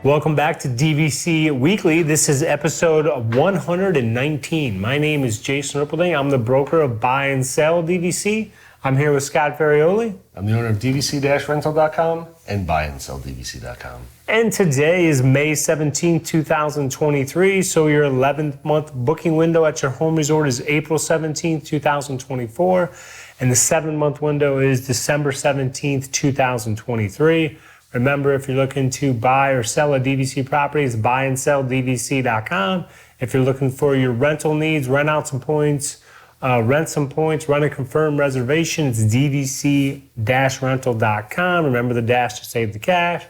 Welcome back to DVC Weekly. This is episode 119. My name is Jason Rippleding. I'm the broker of Buy and Sell DVC. I'm here with Scott Ferrioli. I'm the owner of DVC-Rental.com and BuyandSellDVC.com. And today is May 17, 2023. So your 11th month booking window at your home resort is April 17, 2024. And the 7-month window is December 17, 2023. Remember, if you're looking to buy or sell a DVC property, it's BuyandSellDVC.com. If you're looking for your rental needs, rent out some points, rent some points, run a confirmed reservation, it's DVC-Rental.com. Remember the dash to save the cash.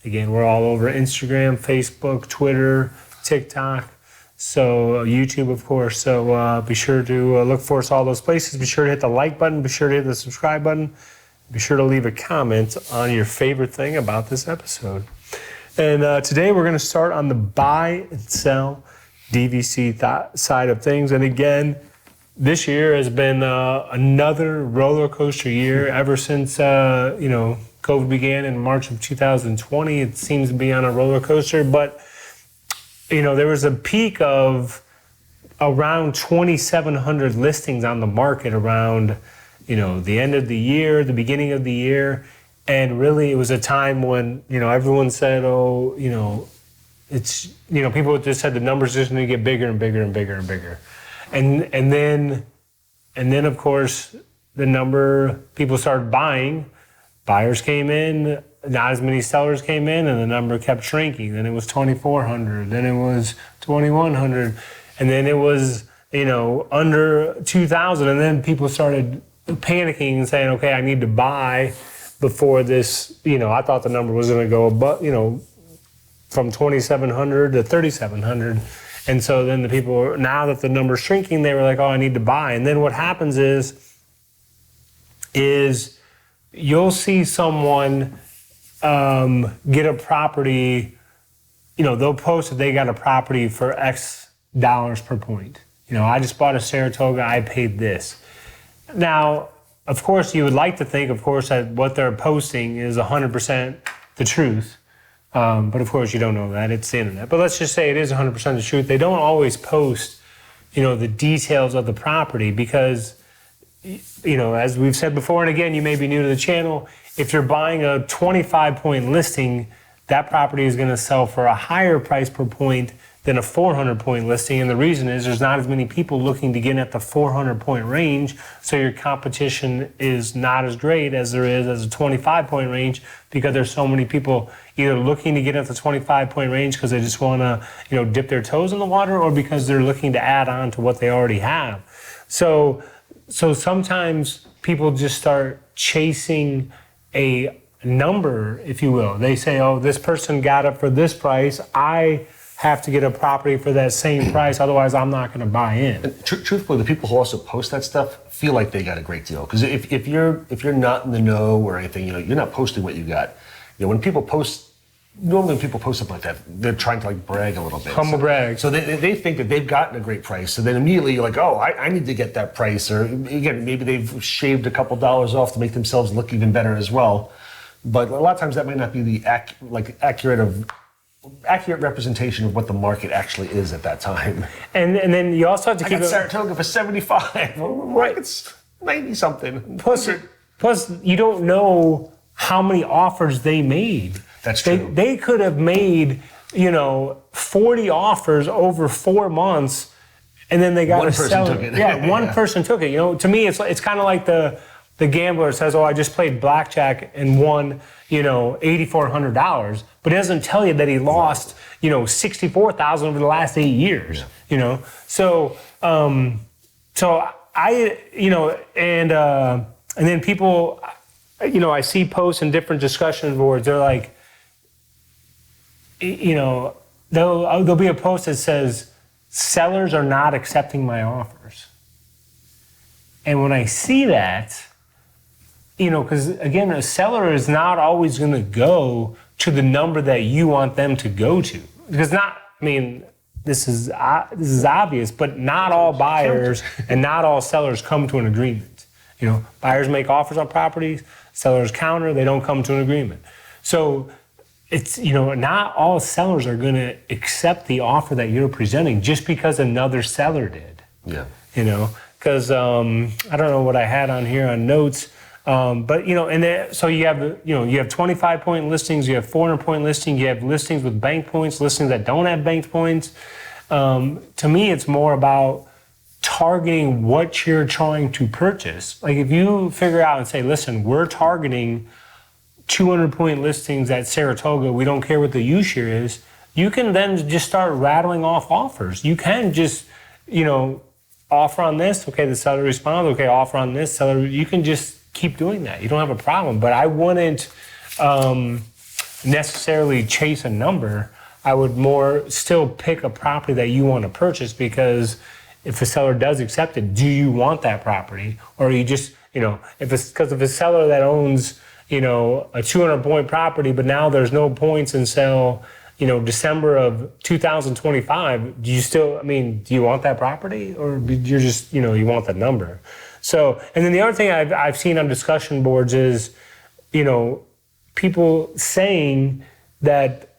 Again, we're all over Instagram, Facebook, Twitter, TikTok, so YouTube, of course. So be sure to look for us all those places. Be sure to hit the like button. Be sure to hit the subscribe button. Be sure to leave a comment on your favorite thing about this episode. And today we're going to start on the buy and sell DVC side of things. And again, this year has been another roller coaster year ever since COVID began in March of 2020. It seems to be on a roller coaster, but there was a peak of around 2,700 listings on the market around the end of the year, the beginning of the year. And really it was a time when, everyone said, it's, people just said the numbers just need to get bigger and bigger and bigger and bigger. And then of course, the number people started buying, buyers came in, not as many sellers came in, and the number kept shrinking. Then it was 2,400, then it was 2,100, and then it was, under 2,000. And then people started panicking and saying, okay, I need to buy before this, I thought the number was going to go above, from 2,700 to 3,700. And so then the people, now that the number's shrinking, they were like, oh, I need to buy. And then what happens is you'll see someone get a property, they'll post that they got a property for X dollars per point. I just bought a Saratoga, I paid this. Now, of course, you would like to think, that what they're posting is 100% the truth. But of course, you don't know that. It's the internet. But let's just say it is 100% the truth. They don't always post, the details of the property because, as we've said before, and again, you may be new to the channel, if you're buying a 25-point listing, that property is going to sell for a higher price per point than a 400-point listing. And the reason is there's not as many people looking to get at the 400-point range, so your competition is not as great as there is as a 25-point range because there's so many people either looking to get at the 25-point range because they just want to, dip their toes in the water, or because they're looking to add on to what they already have. So sometimes people just start chasing a number, if you will. They say, oh, this person got it for this price. I have to get a property for that same price, otherwise I'm not going to buy in. And truthfully, the people who also post that stuff feel like they got a great deal. Because if you're not in the know or anything, you're not posting what you got. When people post, normally when people post something like that, they're trying to brag a little bit. Humble brag. So they think that they've gotten a great price. So then immediately you're like, oh, I need to get that price. Or again, maybe they've shaved a couple dollars off to make themselves look even better as well. But a lot of times that might not be the accurate representation of what the market actually is at that time. And then you also have to keep I got Saratoga for 75. Right. It's 90 something. Plus you don't know how many offers they made. That's true. They could have made, 40 offers over 4 months, and then they got to sell it. One person took it. Yeah, one person took it. To me, it's kind of like the gambler says, oh, I just played blackjack and won, $8,400, but it doesn't tell you that he lost, $64,000 over the last 8 years, So I, and then people, I see posts in different discussion boards. They're like, there'll be a post that says, sellers are not accepting my offers. And when I see that, because again, a seller is not always going to go to the number that you want them to go to. Because this is obvious, but not all buyers and not all sellers come to an agreement. Buyers make offers on properties, sellers counter, they don't come to an agreement. So it's, not all sellers are going to accept the offer that you're presenting just because another seller did. Yeah. Because I don't know what I had on here on notes, but and then, so you have you have 25-point listings, you have 400-point listings, you have listings with bank points, listings that don't have bank points. To me, it's more about targeting what you're trying to purchase. Like if you figure out and say, listen, we're targeting 200-point listings at Saratoga, we don't care what the use share is, you can then just start rattling off offers. You can just, offer on this, okay, the seller responds, okay, offer on this, seller, you can just keep doing that. You don't have a problem. But I wouldn't necessarily chase a number. I would more still pick a property that you want to purchase, because if a seller does accept it, do you want that property? Or you just, if a seller that owns, a 200-point property, but now there's no points until, December of 2025, do you still, do you want that property? Or you're just, you want that number? So, and then the other thing I've seen on discussion boards is, people saying that,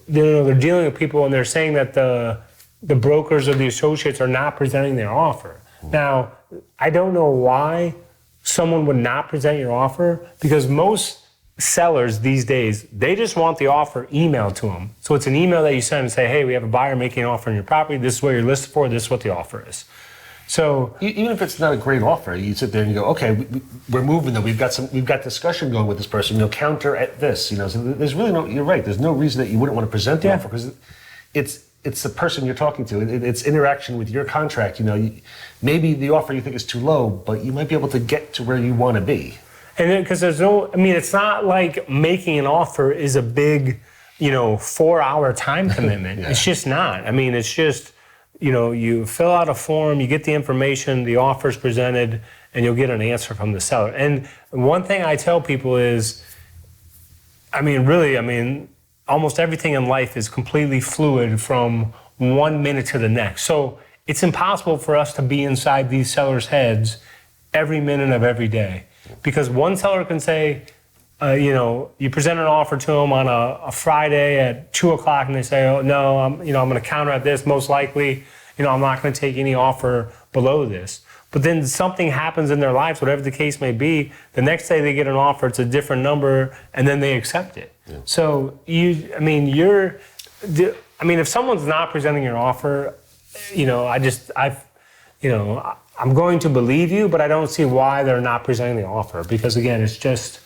they're dealing with people and they're saying that the brokers or the associates are not presenting their offer. Now, I don't know why someone would not present your offer, because most sellers these days, they just want the offer emailed to them. So it's an email that you send and say, hey, we have a buyer making an offer on your property. This is what you're listed for. This is what the offer is. So even if it's not a great offer, you sit there and you go, okay, we're moving though. We've got discussion going with this person. Counter at this. So there's really no. You're right. There's no reason that you wouldn't want to present the offer, because it's the person you're talking to. It's interaction with your contract. Maybe the offer you think is too low, but you might be able to get to where you want to be. And then, because there's no, it's not like making an offer is a big, 4-hour time commitment. Yeah. It's just not. It's just, you fill out a form, you get the information, the offer's presented, and you'll get an answer from the seller. And one thing I tell people is, almost everything in life is completely fluid from 1 minute to the next. So it's impossible for us to be inside these sellers' heads every minute of every day. Because one seller can say, you present an offer to them on a Friday at 2:00, and they say, oh no, I'm going to counter at this. Most likely, I'm not going to take any offer below this. But then something happens in their lives, whatever the case may be. The next day they get an offer, it's a different number, and then they accept it. Yeah. So if someone's not presenting your offer, I'm going to believe you, but I don't see why they're not presenting the offer, because again, it's just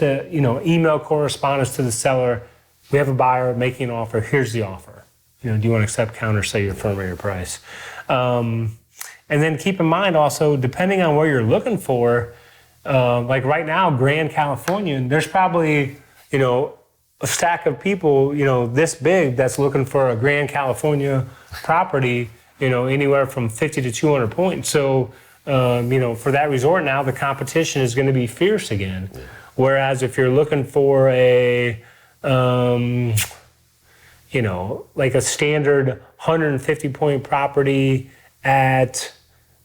a email correspondence to the seller. We have a buyer making an offer. Here's the offer. Do you want to accept, counter, say your firm or your price? And then keep in mind also, depending on where you're looking for, like right now, Grand California, there's probably a stack of people this big that's looking for a Grand California property. Anywhere from 50 to 200 points. So, for that resort now, the competition is going to be fierce again. Yeah. Whereas if you're looking for a, like a standard 150-point property at,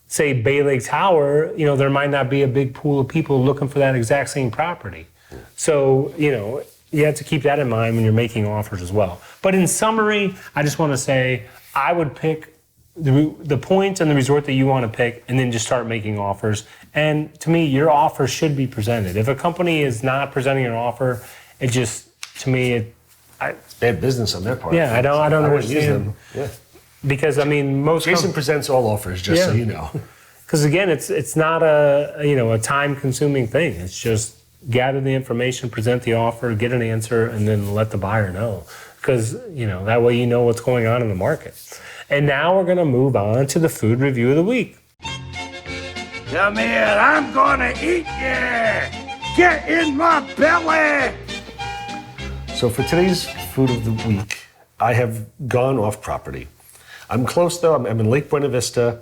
say, Bay Lake Tower, there might not be a big pool of people looking for that exact same property. Yeah. So, you have to keep that in mind when you're making offers as well. But in summary, I just want to say I would pick the points and the resort that you want to pick, and then just start making offers. And to me, your offer should be presented. If a company is not presenting an offer, it just, to me, it's bad business on their part. Yeah, I don't understand. Yeah. Because most Jason presents all offers, just so you know. Because again, it's not a time-consuming thing. It's just gather the information, present the offer, get an answer, and then let the buyer know. Because that way you know what's going on in the market. And now we're going to move on to the food review of the week. Come here, I'm going to eat you. Get in my belly. So for today's food of the week, I have gone off property. I'm close though. I'm in Lake Buena Vista,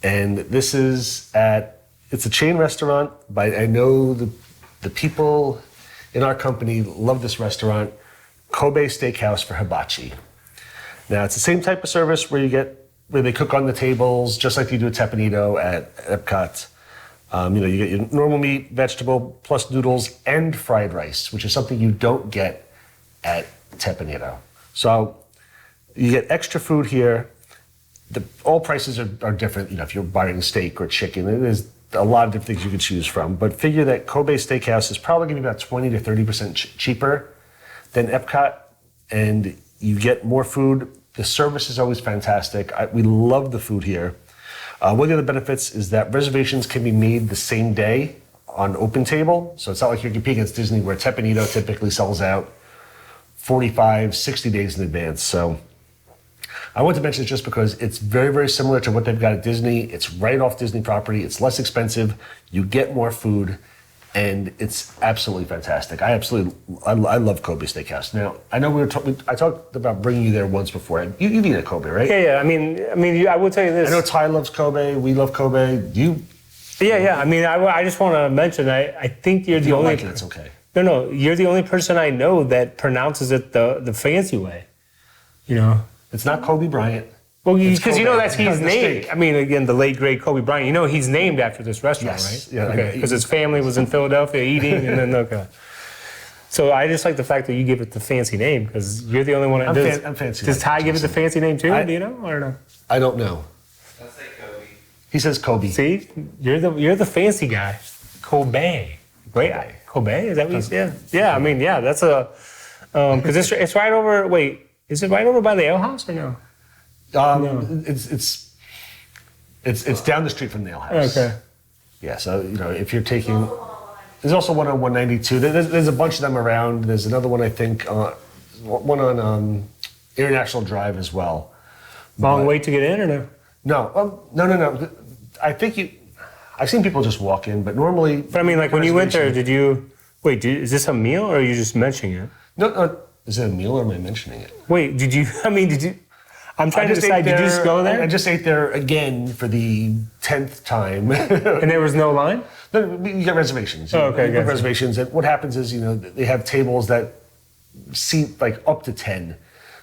and this is it's a chain restaurant, but I know the people in our company love this restaurant, Kobe Steakhouse for hibachi. Now, it's the same type of service where they cook on the tables, just like you do at Tepanito at Epcot. You get your normal meat, vegetable, plus noodles, and fried rice, which is something you don't get at Teppanito. So you get extra food here. All prices are different. You know, if you're buying steak or chicken, there's a lot of different things you could choose from. But figure that Kobe Steakhouse is probably going to be about 20 to 30% cheaper than Epcot, and you get more food. The service is always fantastic. We love the food here. One of the other benefits is that reservations can be made the same day on Open Table. So it's not like you're competing against Disney, where Teppanito typically sells out 45, 60 days in advance. So I want to mention it just because it's very, very similar to what they've got at Disney. It's right off Disney property. It's less expensive. You get more food, and it's absolutely fantastic. I love Kobe Steakhouse. Now, I know I talked about bringing you there once before. You've eaten at Kobe, right? Yeah. I mean, I will tell you this. I know Ty loves Kobe. We love Kobe. Yeah. I mean, I just want to mention, I think you're the only. Like it, it's okay. No, you're the only person I know that pronounces it the fancy way. You know. It's not Kobe Bryant. Well, because you know that's he's named. Mistake. I mean, again, the late great Kobe Bryant. You know he's named after this restaurant, Yes. right? Yeah. Okay. Because his family was in Philadelphia eating, and then okay. So I just like the fact that you give it the fancy name because you're the only one. I'm fancy. Does Ty give it the fancy name too? Do you know or no? I don't know. I'll say Kobe. He says Kobe. See, you're the fancy guy. Kobe. Wait, Kobe? Is that what you said? Yeah. I mean, yeah. That's a because it's right over. Wait, is it right over by the ale house or no? No. It's down the street from the ale house. Okay. Yeah. So if you're taking, there's also one on 192. There's a bunch of them around. There's another one I think, one on International Drive as well. Long wait to get in or no? No. I think I've seen people just walk in, but normally. But I mean, like when you went there, did you wait? Is this a meal or are you just mentioning it? No. Is it a meal or am I mentioning it? Wait, did you? I'm trying to decide. Did you just go there? I just ate there again for the 10th time. And there was no line? No, you get reservations. Oh, okay, You get gotcha. reservations. And what happens is, they have tables that seat like up to 10.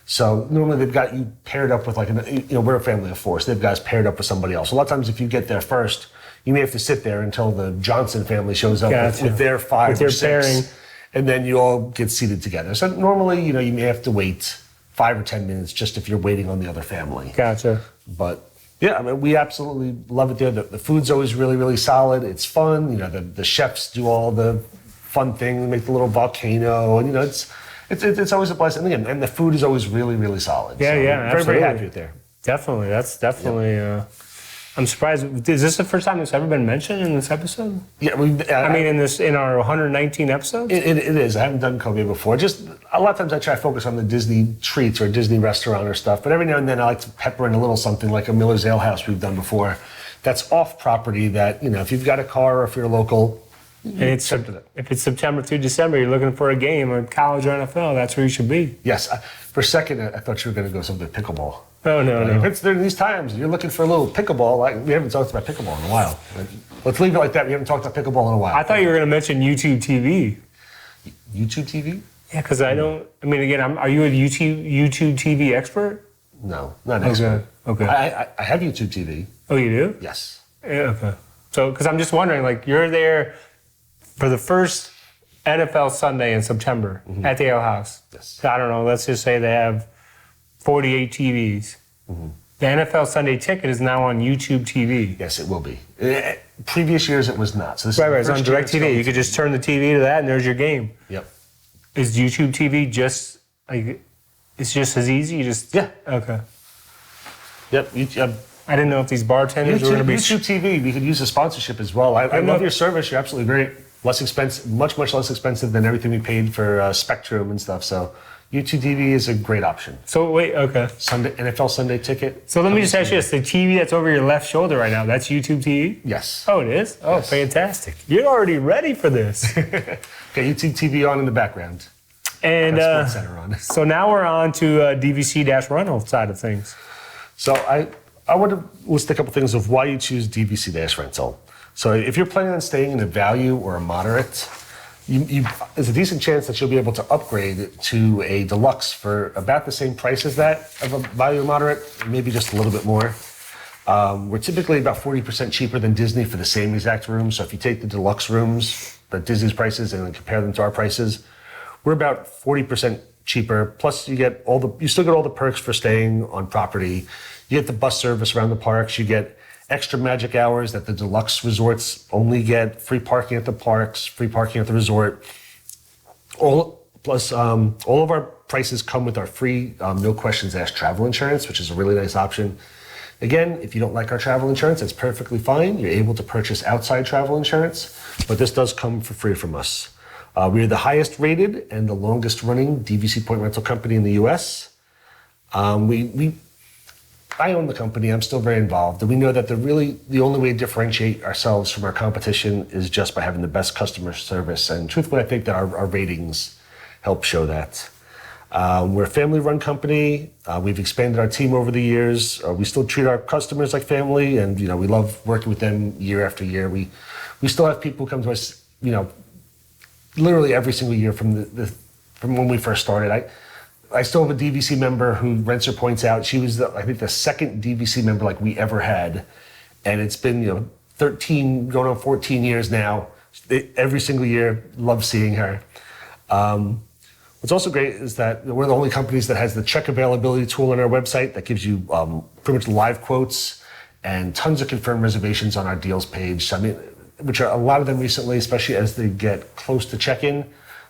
So normally they've got you paired up with we're a family of 4, so they've got us paired up with somebody else. A lot of times if you get there first, you may have to sit there until the Johnson family shows up with their 5 with or your 6. pairing. And then you all get seated together. So normally, you may have to wait 5 or 10 minutes just if you're waiting on the other family. Gotcha. But yeah, I mean, we absolutely love it there. The food's always really, really solid. It's fun. The chefs do all the fun things, make the little volcano, and it's always a blessing. And the food is always really, really solid. Yeah, so yeah, very, absolutely. very happy with there. Definitely. That's definitely. I'm surprised. Is this the first time it's ever been mentioned in this episode? Yeah, I mean, in our 119 episodes. It is. I haven't done Kobe before. Just a lot of times I try to focus on the Disney treats or Disney restaurant or stuff, but every now and then I like to pepper in a little something like a Miller's Ale House we've done before. That's off property. That if you've got a car or if you're local. And if it's September through December, you're looking for a game or college or NFL, that's where you should be. Yes. For a second, I thought you were going to go something pickleball. Oh, no. If it's during these times, you're looking for a little pickleball. We haven't talked about pickleball in a while. Let's leave it like that. We haven't talked about pickleball in a while. I thought you were going to mention YouTube TV. YouTube TV? Yeah, because I don't. I mean, again, are you a YouTube TV expert? No, not an expert. Okay. I have YouTube TV. Oh, you do? Yes. Yeah, okay. So, because I'm just wondering, you're there for the first NFL Sunday in September at the Ale House. Yes. I don't know. Let's just say they have 48 TVs. The NFL Sunday Ticket is now on YouTube TV. Yes, it will be. Previous years, it was not. So this Right. is It's the on first year Direct TV. You could just turn the TV to that, and there's your game. Yep. Is YouTube TV just it's just as easy? You just Okay. Yep. I didn't know if these bartenders were going to be. YouTube TV, we could use a sponsorship as well. I love your service. You're absolutely great. Less expensive, much less expensive than everything we paid for Spectrum and stuff. So YouTube TV is a great option. So wait, okay. NFL Sunday Ticket. So let me just ask you this: the TV that's over your left shoulder right now, that's YouTube TV? Yes. Oh, it is? Oh, Yes. Fantastic! You're already ready for this. Okay, YouTube TV on in the background. And Sports Center on. so now we're on to DVC-rental side of things. So I want to list a couple things of why you choose DVC-rental. So if you're planning on staying in a value or a moderate, there's a decent chance that you'll be able to upgrade to a deluxe for about the same price as that of a value or moderate, maybe just a little bit more. We're typically about 40% cheaper than Disney for the same exact room. So if you take the deluxe rooms, the Disney's prices, and then compare them to our prices, we're about 40% cheaper. Plus, you still get all the perks for staying on property. You get the bus service around the parks. You get extra magic hours that the deluxe resorts only get. Free parking at the parks, free parking at the resort. All of our prices come with our free no questions asked travel insurance, which is a really nice option. Again, if you don't like our travel insurance, that's perfectly fine. You're able to purchase outside travel insurance, but this does come for free from us. We're the highest rated and the longest running DVC point rental company in the US. I own the company. I'm still very involved. And we know that the only way to differentiate ourselves from our competition is just by having the best customer service. And truthfully, I think that our ratings help show that. We're a family-run company. We've expanded our team over the years. We still treat our customers like family, and we love working with them year after year. We still have people come to us, literally every single year from when we first started. I still have a DVC member who rents her points out. She was, I think, the second DVC member like we ever had. And it's been, 13, going on 14 years now. Every single year, love seeing her. What's also great is that we're the only companies that has the check availability tool on our website that gives you pretty much live quotes and tons of confirmed reservations on our deals page. I mean, which are a lot of them recently, especially as they get close to check-in.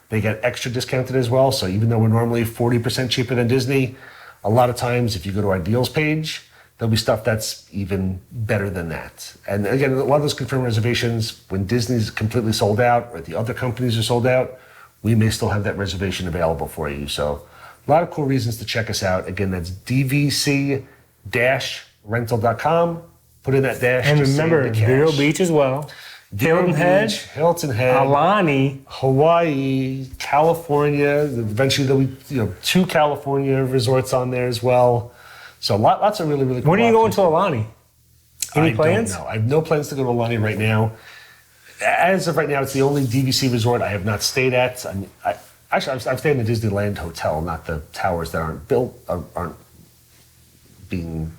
They get extra discounted as well. So even though we're normally 40% cheaper than Disney, a lot of times if you go to our deals page, there'll be stuff that's even better than that. And again, a lot of those confirmed reservations, when Disney's completely sold out or the other companies are sold out, we may still have that reservation available for you. So a lot of cool reasons to check us out. Again, that's DVC-rental.com. Put in that dash. And remember, Vero Beach as well. Hilton Head, Alani, Hawaii, California. Eventually there'll be 2 California resorts on there as well. So lots of really, really cool. When are you going to Alani? Any plans? No, I have no plans to go to Alani right now. As of right now, it's the only DVC resort I have not stayed at. I've stayed in the Disneyland Hotel, not the towers that aren't being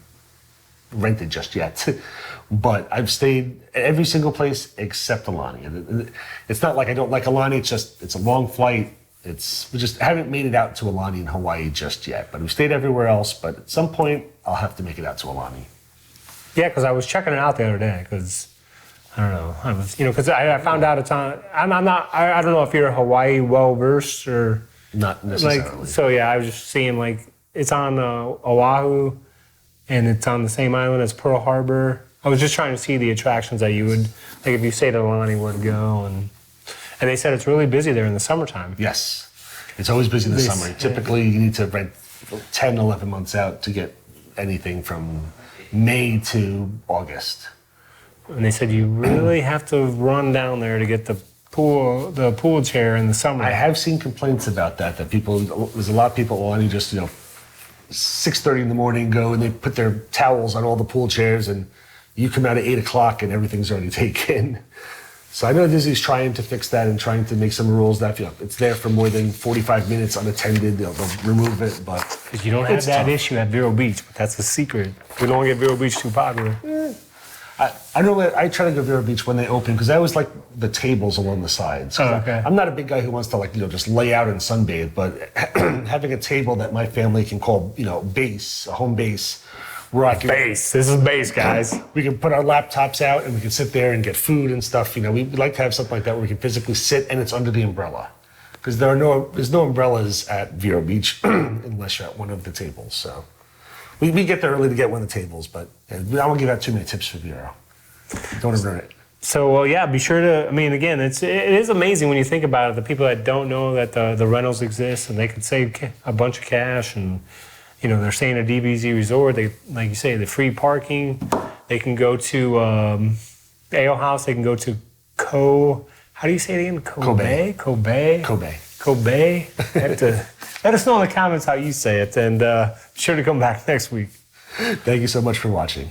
rented just yet. But I've stayed at every single place except Alani. And it's not like I don't like Alani. It's a long flight. We just haven't made it out to Alani in Hawaii just yet. But we've stayed everywhere else. But at some point, I'll have to make it out to Alani. Yeah, because I was checking it out the other day. Because I don't know. I was, because I found out it's on. I don't know if you're Hawaii well versed or not necessarily. So yeah, I was just seeing it's on Oahu, and it's on the same island as Pearl Harbor. I was just trying to see the attractions that you would, if you stayed at Alani, where to go. And they said it's really busy there in the summertime. Yes. It's always busy in the summer. Typically, you need to rent 10, 11 months out to get anything from May to August. And they said you really have to run down there to get the pool chair in the summer. I have seen complaints about that there's a lot of people at Alani just, 6:30 in the morning go and they put their towels on all the pool chairs and you come out at 8 o'clock and everything's already taken. So I know Disney's trying to fix that and trying to make some rules that if it's there for more than 45 minutes unattended, they'll remove it. But you don't have that issue at Vero Beach, but that's a secret. We don't want to get Vero Beach too popular. I know I try to go to Vero Beach when they open because I always like the tables along the sides. Okay. I'm not a big guy who wants to just lay out and sunbathe, but having a table that my family can call base, a home base, where I can base. This is base, guys. We can put our laptops out and we can sit there and get food and stuff. We'd like to have something like that where we can physically sit and it's under the umbrella, because there's no umbrellas at Vero Beach unless you're at one of the tables. So. We get there early to get one of the tables, but I won't give out too many tips for Vero. Don't want to ruin it. So, be sure to, again, it is amazing when you think about it, the people that don't know that the rentals exist and they can save a bunch of cash and, they're staying at a DVC resort. They, like you say, the free parking. They can go to Ale House. They can go to how do you say it again? Kobe. Let us know in the comments how you say it, and be sure to come back next week. Thank you so much for watching.